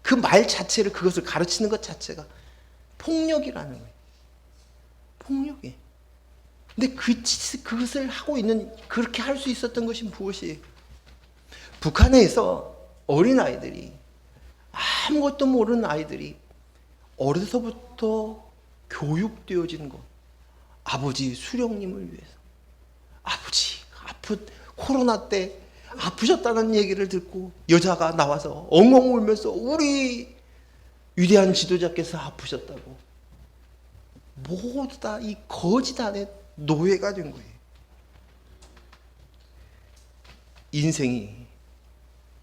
그 말 자체를, 그것을 가르치는 것 자체가 폭력이라는 거예요. 폭력이. 근데 그것을 하고 있는, 그렇게 할 수 있었던 것이 무엇이에요? 북한에서 어린아이들이, 아무것도 모르는 아이들이 어려서부터 교육되어진 것. 아버지 수령님을 위해서. 아버지 코로나 때 아프셨다는 얘기를 듣고 여자가 나와서 엉엉 울면서 우리 위대한 지도자께서 아프셨다고. 모두 다 이 거짓 안에 노예가 된 거예요. 인생이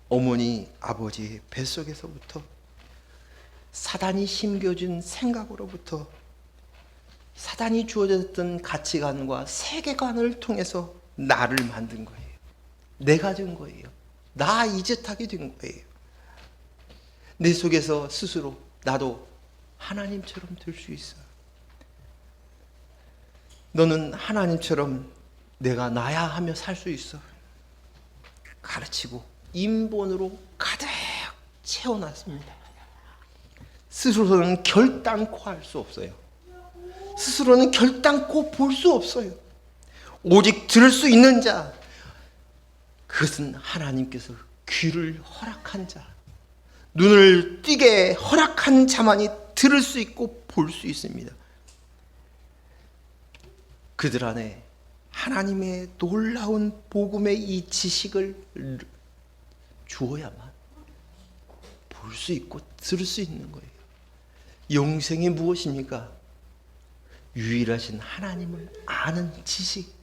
어머니 아버지의 뱃속에서부터 사단이 심겨준 생각으로부터 사단이 주어졌던 가치관과 세계관을 통해서 나를 만든 거예요. 내가 된 거예요. 나 이제탁이 된 거예요. 내 속에서 스스로 나도 하나님처럼 될 수 있어. 너는 하나님처럼 내가 나야 하며 살 수 있어. 가르치고 인본으로 가득 채워놨습니다. 스스로는 결단코 할 수 없어요. 스스로는 결단코 볼 수 없어요. 오직 들을 수 있는 자, 그것은 하나님께서 귀를 허락한 자, 눈을 뜨게 허락한 자만이 들을 수 있고 볼 수 있습니다. 그들 안에 하나님의 놀라운 복음의 이 지식을 주어야만 볼 수 있고 들을 수 있는 거예요. 영생이 무엇입니까? 유일하신 하나님을 아는 지식,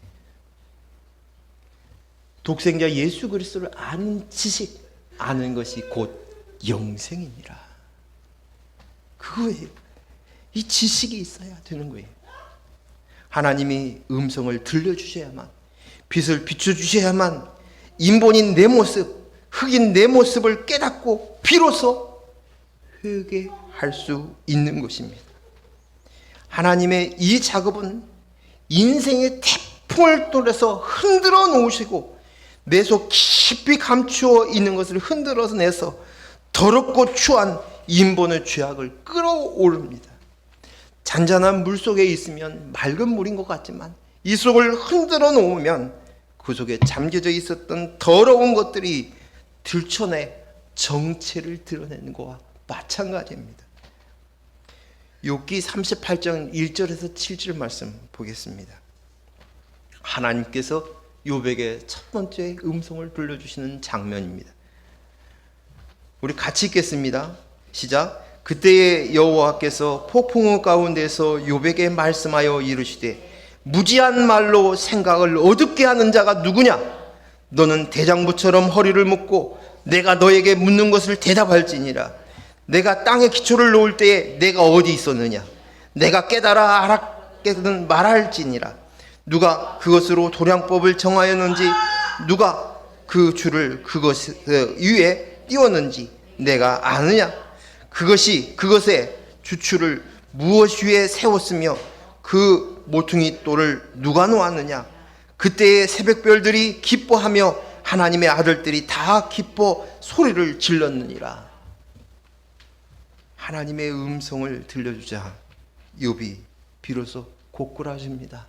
독생자 예수 그리스도를 아는 지식, 아는 것이 곧 영생이니라. 그거예요. 이 지식이 있어야 되는 거예요. 하나님이 음성을 들려주셔야만, 빛을 비춰주셔야만 인본인 내 모습, 흑인 내 모습을 깨닫고 비로소 회개할 수 있는 것입니다. 하나님의 이 작업은 인생의 태풍을 돌려서 흔들어 놓으시고 내 속 깊이 감추어 있는 것을 흔들어서 내서 더럽고 추한 인본의 죄악을 끌어올립니다. 잔잔한 물 속에 있으면 맑은 물인 것 같지만 이 속을 흔들어 놓으면 그 속에 잠겨져 있었던 더러운 것들이 들춰내 정체를 드러내는 것과 마찬가지입니다. 욥기 38장 1절에서 7절 말씀 보겠습니다. 하나님께서 욥에게 첫 번째 음성을 들려주시는 장면입니다. 우리 같이 읽겠습니다. 시작. 그때에 여호와께서 폭풍우 가운데서 욥에게 말씀하여 이르시되 무지한 말로 생각을 어둡게 하는 자가 누구냐? 너는 대장부처럼 허리를 묶고 내가 너에게 묻는 것을 대답할지니라. 내가 땅에 기초를 놓을 때에 내가 어디 있었느냐? 내가 깨달아 알았거든 말할지니라. 누가 그것으로 도량법을 정하였는지, 누가 그 줄을 그것 위에 띄웠는지 내가 아느냐? 그것의 주추를 무엇 위에 세웠으며 그 모퉁이 돌을 누가 놓았느냐? 그때의 새벽별들이 기뻐하며 하나님의 아들들이 다 기뻐 소리를 질렀느니라. 하나님의 음성을 들려주자 욥이 비로소 고꾸라집니다.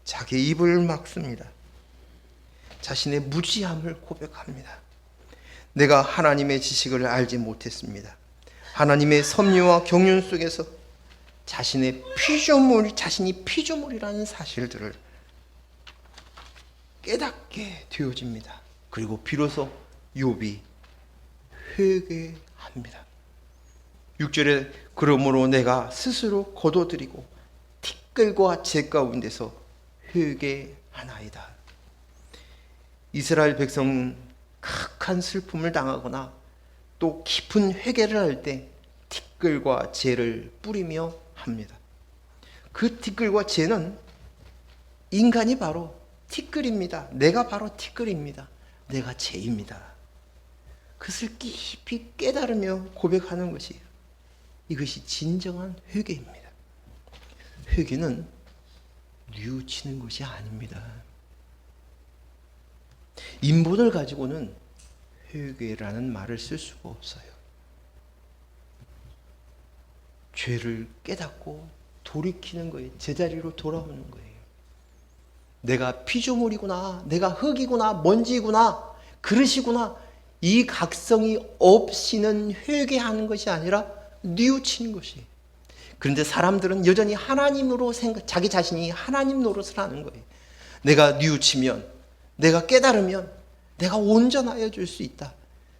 자기 입을 막습니다. 자신의 무지함을 고백합니다. 내가 하나님의 지식을 알지 못했습니다. 하나님의 섭리와 경륜 속에서 자신이 피조물이라는 사실들을 깨닫게 되어집니다. 그리고 비로소 욥이 회개합니다. 6절에 그러므로 내가 스스로 거둬들이고 티끌과 재 가운데서 회개하나이다. 이스라엘 백성은 극한 슬픔을 당하거나 또 깊은 회개를 할 때 티끌과 재를 뿌리며 합니다. 그 티끌과 재는 인간이 바로 티끌입니다. 내가 바로 티끌입니다. 내가 재입니다. 그것을 깊이 깨달으며 고백하는 것이, 이것이 진정한 회개입니다. 회개는 뉘우치는 것이 아닙니다. 인본을 가지고는 회개라는 말을 쓸 수가 없어요. 죄를 깨닫고 돌이키는 거예요. 제자리로 돌아오는 거예요. 내가 피조물이구나, 내가 흙이구나, 먼지구나, 그릇이구나, 이 각성이 없이는 회개하는 것이 아니라 뉘우치는 것이. 그런데 사람들은 여전히 하나님으로 자기 자신이 하나님 노릇을 하는 거예요. 내가 뉘우치면, 내가 깨달으면 내가 온전하여 줄 수 있다,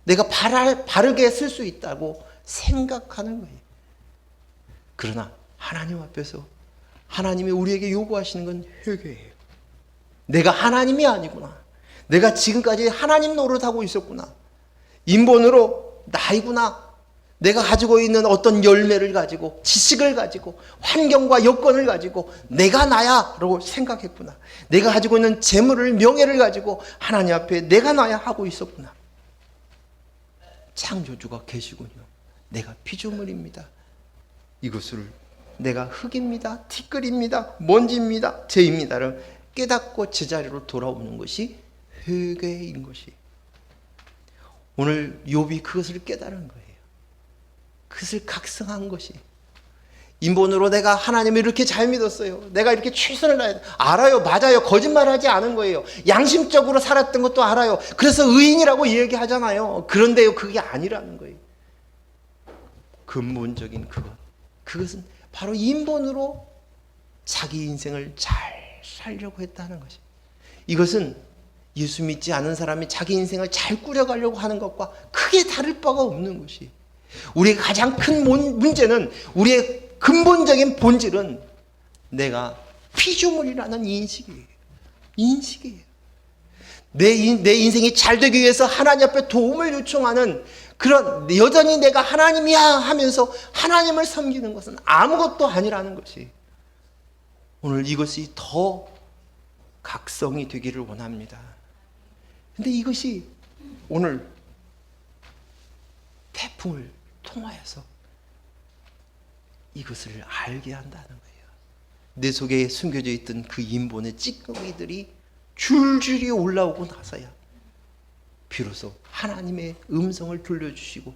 내가 바르게 쓸 수 있다고 생각하는 거예요. 그러나 하나님 앞에서 하나님이 우리에게 요구하시는 건 회개예요. 내가 하나님이 아니구나, 내가 지금까지 하나님 노릇하고 있었구나, 인본으로 나이구나, 내가 가지고 있는 어떤 열매를 가지고, 지식을 가지고, 환경과 여건을 가지고 내가 나야 라고 생각했구나, 내가 가지고 있는 재물을, 명예를 가지고 하나님 앞에 내가 나야 하고 있었구나. 창조주가 계시군요. 내가 피조물입니다, 이것을 내가 흙입니다, 티끌입니다, 먼지입니다, 죄입니다를 깨닫고 제자리로 돌아오는 것이 회개인 것이. 오늘 욥이 그것을 깨달은 거예요. 그것을 각성한 것이. 인본으로 내가 하나님을 이렇게 잘 믿었어요, 내가 이렇게 최선을 다해, 알아요, 맞아요, 거짓말하지 않은 거예요, 양심적으로 살았던 것도 알아요, 그래서 의인이라고 얘기하잖아요. 그런데요, 그게 아니라는 거예요. 근본적인 그것은 바로 인본으로 자기 인생을 잘 살려고 했다는 것이. 이것은 예수 믿지 않은 사람이 자기 인생을 잘 꾸려가려고 하는 것과 크게 다를 바가 없는 것이. 우리의 가장 큰 문제는, 우리의 근본적인 본질은 내가 피조물이라는 인식이에요. 내 인생이 잘 되기 위해서 하나님 앞에 도움을 요청하는, 그런, 여전히 내가 하나님이야 하면서 하나님을 섬기는 것은 아무것도 아니라는 것이. 오늘 이것이 더 각성이 되기를 원합니다. 근데 이것이 오늘 태풍을 통하여서 이것을 알게 한다는 거예요. 내 속에 숨겨져 있던 그 인본의 찌꺼기들이 줄줄이 올라오고 나서야 비로소 하나님의 음성을 들려주시고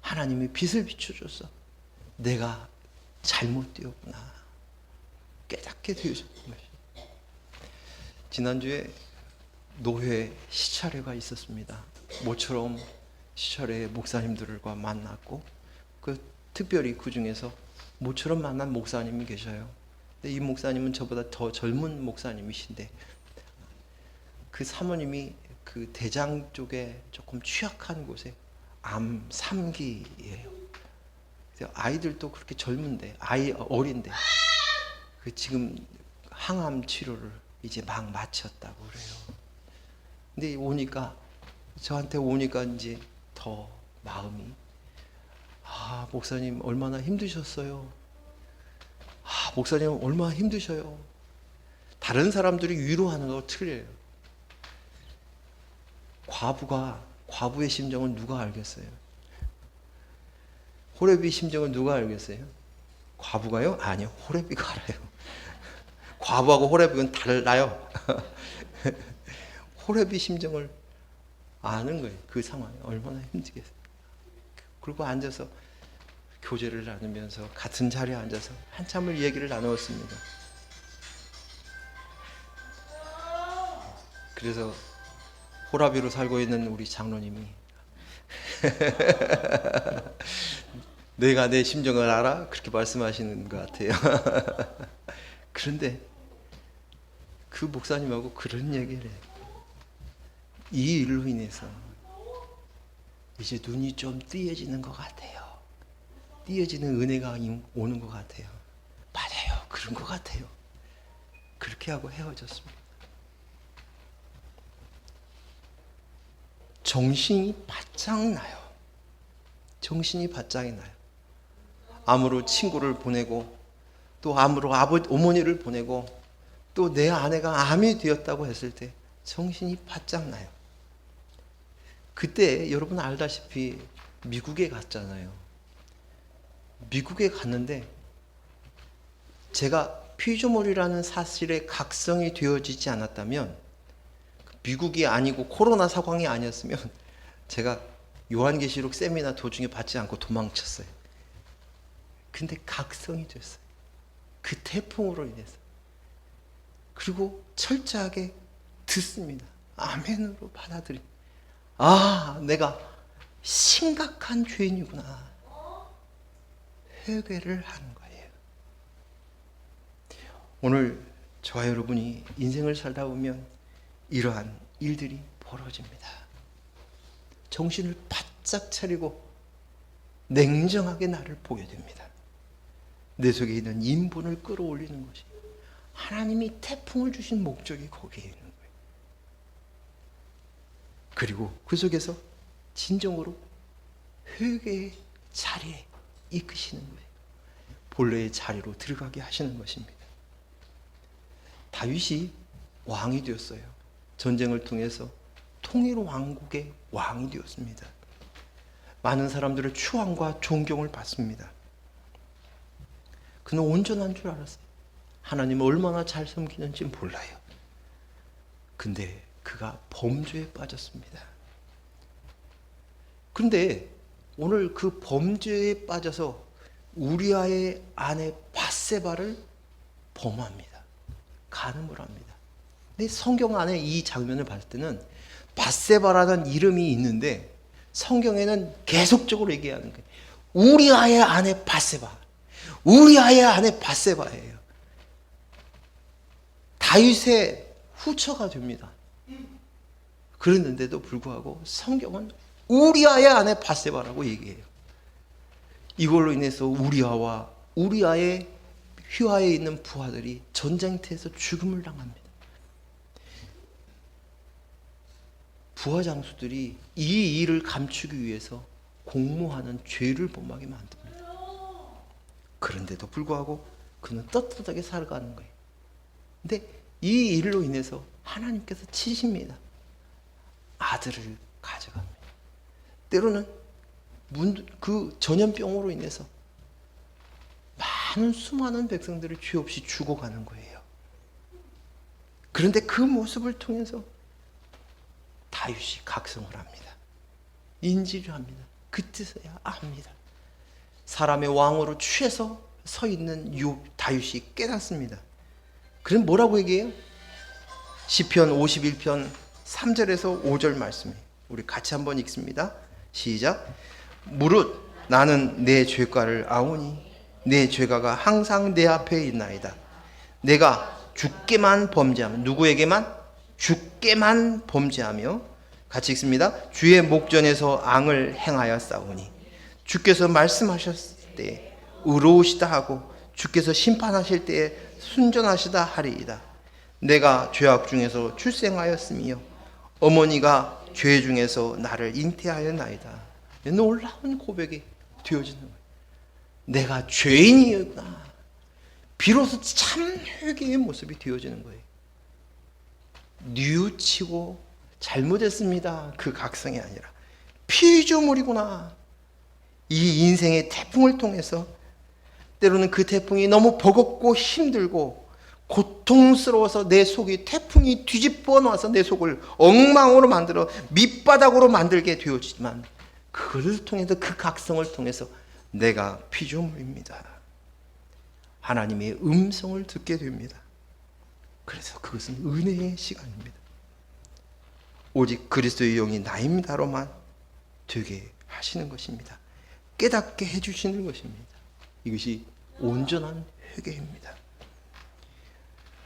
하나님의 빛을 비춰줘서 내가 잘못되었구나 깨닫게 되어졌던 것이. 지난주에 노회 시찰회가 있었습니다. 모처럼 시찰회 목사님들과 만났고, 특별히 그 중에서 모처럼 만난 목사님이 계셔요. 근데 이 목사님은 저보다 더 젊은 목사님이신데, 그 사모님이 그 대장 쪽에 조금 취약한 곳에 암 3기예요. 아이들도 그렇게 젊은데, 어린데, 지금 항암 치료를 이제 막 마쳤다고 그래요. 근데 저한테 오니까 이제 더 마음이, 목사님 얼마나 힘드셨어요. 목사님 얼마나 힘드셔요. 다른 사람들이 위로하는 거 틀려요. 과부의 심정은 누가 알겠어요? 호렙의 심정은 누가 알겠어요? 과부가요? 아니요, 호렙이가 알아요. 과부하고 호렙은 달라요. 호렙의 심정을 아는 거예요. 그 상황이 얼마나 힘들겠어요. 그리고 앉아서 교제를 나누면서 같은 자리에 앉아서 한참을 얘기를 나누었습니다. 그래서 호라비로 살고 있는 우리 장로님이 내가 내 심정을 알아? 그렇게 말씀하시는 것 같아요. 그런데 그 목사님하고 그런 얘기를 해요. 이 일로 인해서 이제 눈이 좀 띄어지는 것 같아요. 띄어지는 은혜가 오는 것 같아요. 맞아요, 그런 것 같아요. 그렇게 하고 헤어졌습니다. 정신이 바짝 나요. 정신이 바짝 나요. 암으로 친구를 보내고, 또 암으로 어머니를 보내고, 또 내 아내가 암이 되었다고 했을 때 정신이 바짝 나요. 그때 여러분 알다시피 미국에 갔잖아요. 미국에 갔는데 제가 피조물이라는 사실에 각성이 되어지지 않았다면, 미국이 아니고 코로나 상황이 아니었으면 제가 요한계시록 세미나 도중에 받지 않고 도망쳤어요. 근데 각성이 됐어요. 그 태풍으로 인해서. 그리고 철저하게 듣습니다. 아멘으로 받아들입니다. 아, 내가 심각한 죄인이구나. 회개를 하는 거예요. 오늘 저와 여러분이 인생을 살다 보면 이러한 일들이 벌어집니다. 정신을 바짝 차리고 냉정하게 나를 보게 됩니다. 내 속에 있는 인본을 끌어올리는 것이, 하나님이 태풍을 주신 목적이 거기에 있는 거예요. 그리고 그 속에서 진정으로 회개의 자리에 이끄시는 거예요. 본래의 자리로 들어가게 하시는 것입니다. 다윗이 왕이 되었어요. 전쟁을 통해서 통일 왕국의 왕이 되었습니다. 많은 사람들의 추앙과 존경을 받습니다. 그는 온전한 줄 알았어요. 하나님을 얼마나 잘 섬기는지 몰라요. 근데 그가 범죄에 빠졌습니다. 그런데 오늘 그 범죄에 빠져서 우리아의 아내 밧세바를 범합니다. 간음을 합니다. 근데 성경 안에 이 장면을 봤을 때는 밧세바라는 이름이 있는데 성경에는 계속적으로 얘기하는 거예요. 우리아의 아내 밧세바. 우리아의 아내 밧세바예요. 다윗의 후처가 됩니다. 그랬는데도 불구하고 성경은 우리아의 아내 밧세바라고 얘기해요. 이걸로 인해서 우리아와 우리아의 휘하에 있는 부하들이 전쟁터에서 죽음을 당합니다. 부하 장수들이 이 일을 감추기 위해서 공모하는 죄를 범하게 만듭니다. 그런데도 불구하고 그는 떳떳하게 살아가는 거예요. 근데 이 일로 인해서 하나님께서 치십니다. 아들을 가져갑니다. 때로는 그 전염병으로 인해서 수많은 백성들이 죄 없이 죽어가는 거예요. 그런데 그 모습을 통해서 다윗이 각성을 합니다. 인지를 합니다. 그때서야 압니다. 사람의 왕으로 취해서 서 있는 다윗이 깨닫습니다. 그럼 뭐라고 얘기해요? 시편 51편 3절에서 5절 말씀이에요. 우리 같이 한번 읽습니다. 시작. 무릇 나는 내 죄가를 아오니 내 죄가가 항상 내 앞에 있나이다. 내가 주께만 범죄하며, 누구에게만? 주께만 범죄하며, 같이 읽습니다. 주의 목전에서 앙을 행하여 싸우니 주께서 말씀하셨을 때 의로우시다 하고 주께서 심판하실 때에 순전하시다 하리이다. 내가 죄악 중에서 출생하였으며 어머니가 죄 중에서 나를 잉태하였나이다. 놀라운 고백이 되어지는 거예요. 내가 죄인이었구나. 비로소 참 회개의 모습이 되어지는 거예요. 뉘우치고 잘못했습니다. 그 각성이 아니라 피조물이구나. 이 인생의 태풍을 통해서 때로는 그 태풍이 너무 버겁고 힘들고 고통스러워서 내 속이 태풍이 뒤집어 놔서 내 속을 엉망으로 만들어 밑바닥으로 만들게 되어지지만 그것을 통해서, 그 각성을 통해서 내가 피조물입니다. 하나님의 음성을 듣게 됩니다. 그래서 그것은 은혜의 시간입니다. 오직 그리스도의 영이 나입니다로만 되게 하시는 것입니다. 깨닫게 해주시는 것입니다. 이것이 온전한 회개입니다.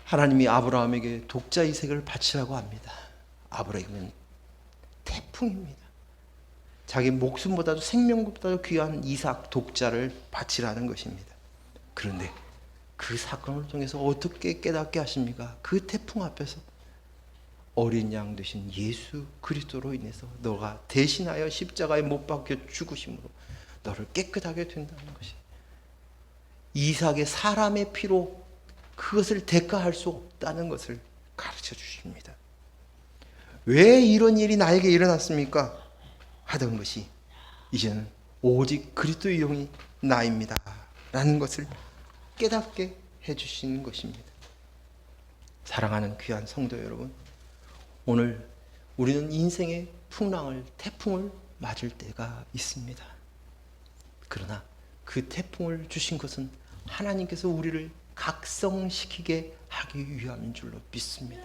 하나님이 아브라함에게 독자 이삭을 바치라고 합니다. 아브라함은 태풍입니다. 자기 목숨보다도 생명보다도 귀한 이삭 독자를 바치라는 것입니다. 그런데 그 사건을 통해서 어떻게 깨닫게 하십니까? 그 태풍 앞에서 어린 양 되신 예수 그리스도로 인해서 너가 대신하여 십자가에 못 박혀 죽으심으로 너를 깨끗하게 된다는 것이, 이삭의 사람의 피로 그것을 대가할 수 없다는 것을 가르쳐 주십니다. 왜 이런 일이 나에게 일어났습니까? 하던 것이 이제는 오직 그리스도의 영이 나입니다 라는 것을 깨닫게 해주시는 것입니다. 사랑하는 귀한 성도 여러분, 오늘 우리는 인생의 태풍을 맞을 때가 있습니다. 그러나 그 태풍을 주신 것은 하나님께서 우리를 각성시키게 하기 위함인 줄로 믿습니다.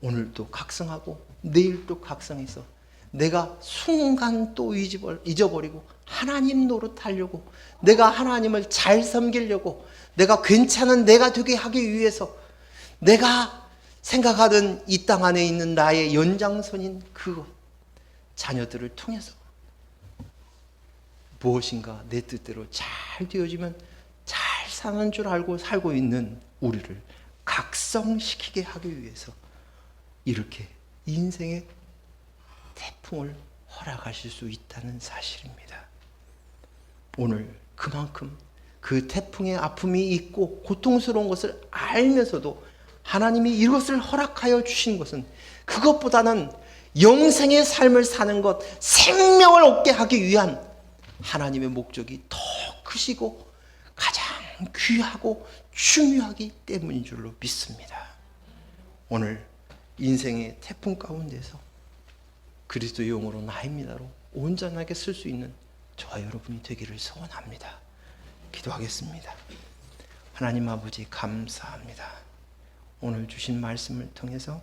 오늘도 각성하고 내일도 각성해서 내가 순간 또 잊어버리고 하나님 노릇하려고, 내가 하나님을 잘 섬기려고, 내가 괜찮은 내가 되게 하기 위해서 내가 생각하던 이 땅 안에 있는 나의 연장선인 그 자녀들을 통해서 무엇인가 내 뜻대로 잘 되어지면 잘 사는 줄 알고 살고 있는 우리를 각성시키게 하기 위해서 이렇게 인생의 태풍을 허락하실 수 있다는 사실입니다. 오늘 그만큼 그 태풍의 아픔이 있고 고통스러운 것을 알면서도 하나님이 이것을 허락하여 주신 것은 그것보다는 영생의 삶을 사는 것, 생명을 얻게 하기 위한 하나님의 목적이 더 크시고 가장 귀하고 중요하기 때문인 줄로 믿습니다. 오늘 인생의 태풍 가운데서 그리스도의 영으로 나입니다로 온전하게 쓸 수 있는 저와 여러분이 되기를 소원합니다. 기도하겠습니다. 하나님 아버지 감사합니다. 오늘 주신 말씀을 통해서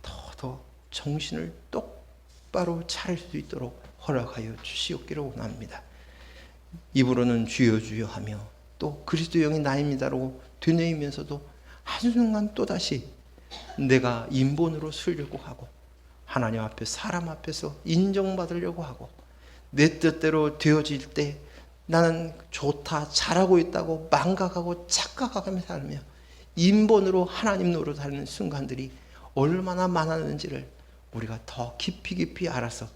더 정신을 똑바로 차릴 수 있도록 허락하여 주시옵기를 원합니다. 입으로는 주여 주여 하며 또 그리스도의 영이 나입니다로 되뇌이면서도 한순간 또다시 내가 인본으로 쓰려고 하고 하나님 앞에 사람 앞에서 인정받으려고 하고 내 뜻대로 되어질 때 나는 좋다 잘하고 있다고 망각하고 착각하며 살며 인본으로 하나님 노릇하는 순간들이 얼마나 많았는지를 우리가 더 깊이 알아서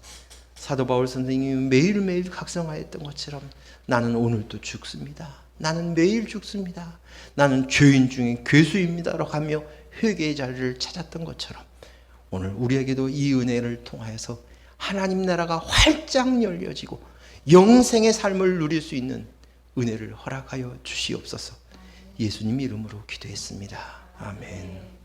사도 바울 선생님이 매일매일 각성하였던 것처럼 나는 오늘도 죽습니다. 나는 매일 죽습니다. 나는 죄인 중에 괴수입니다라고 하며 회개의 자리를 찾았던 것처럼 오늘 우리에게도 이 은혜를 통하여서 하나님 나라가 활짝 열려지고 영생의 삶을 누릴 수 있는 은혜를 허락하여 주시옵소서. 예수님 이름으로 기도했습니다. 아멘.